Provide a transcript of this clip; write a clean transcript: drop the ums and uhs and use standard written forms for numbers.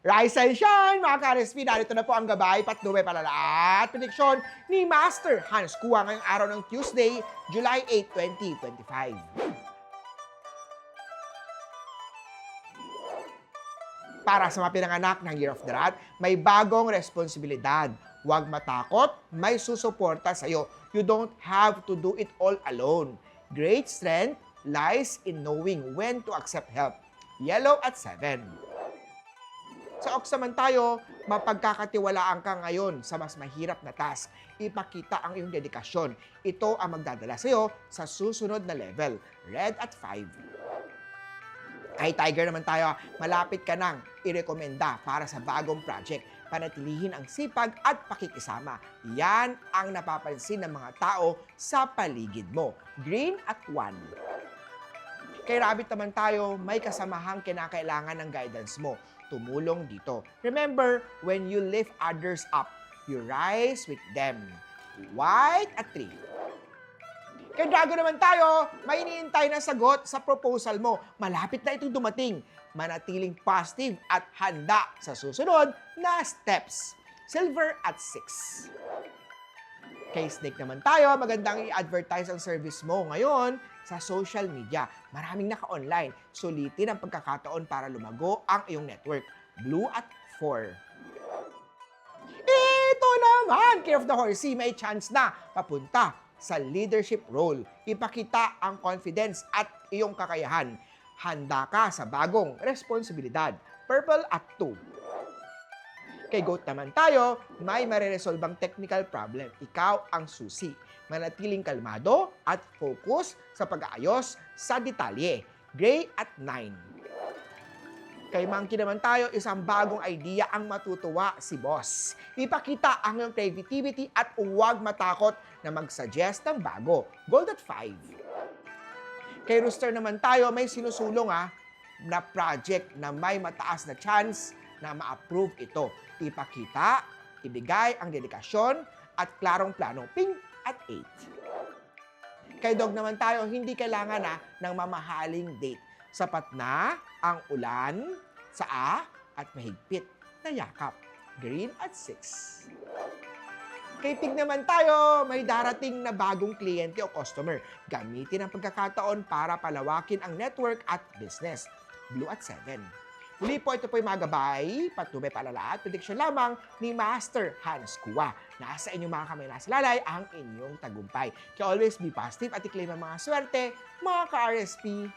Rise and shine, mga ka-RSP! Narito na po ang gabay, patnubay, palala at prediksyon ni Master Hans Kua ngayong araw ng Tuesday, July 8, 2025. Para sa mga pinanganak ng Year of the Rat, may bagong responsibilidad. Huwag matakot, may susuporta sa'yo. You don't have to do it all alone. Great strength lies in knowing when to accept help. Yellow at 7. Sa Ox naman tayo, mapagkakatiwalaan ka ngayon sa mas mahirap na task. Ipakita ang iyong dedikasyon. Ito ang magdadala sa iyo sa susunod na level. Red at 5. Kay Tiger naman tayo, malapit ka nang irekomenda para sa bagong project. Panatilihin ang sipag at pakikisama. Yan ang napapansin ng mga tao sa paligid mo. Green at 1. Kay Rabbit naman tayo, may kasamahang kinakailangan ng guidance mo. Tumulong dito. Remember, when you lift others up, you rise with them. White at 3. Kay Drago naman tayo, may iniintay na sagot sa proposal mo. Malapit na itong dumating. Manatiling positive at handa sa susunod na steps. Silver at 6. Kay Snake naman tayo, magandang i-advertise ang service mo ngayon sa social media. Maraming naka-online. Sulitin ang pagkakataon para lumago ang iyong network. Blue at 4. Ito naman, Care of the Horsey, may chance na papunta sa leadership role. Ipakita ang confidence at iyong kakayahan. Handa ka sa bagong responsibilidad. Purple at 2. Kay Goat naman tayo, may mareresolbang technical problem. Ikaw ang susi. Manatiling kalmado at focus sa pag-aayos sa detalye. Gray at 9. Kay Monkey naman tayo, isang bagong idea ang matutuwa si Boss. Ipakita ang iyong creativity at huwag matakot na mag-suggest ng bago. Gold at 5. Kay Rooster naman tayo, may sinusulong na project na may mataas na chance na ma-approve ito. Ipakita, ibigay ang dedikasyon at klarong plano. Pink at 8. Kay Dog naman tayo, hindi kailangan ng mamahaling date. Sapat na ang ulan, saa at mahigpit na yakap. Green at 6. Kay Pig naman tayo, may darating na bagong kliyente o customer. Gamitin ang pagkakataon para palawakin ang network at business. Blue at 7. Muli po, ito po yung mga gabay, patnubay, palala at prediksyon lamang ni Master Hans Kua. Nasa inyong mga kamay nasa lalay ang inyong tagumpay. Kaya always be positive at i-claim ang mga swerte, mga ka-RSP.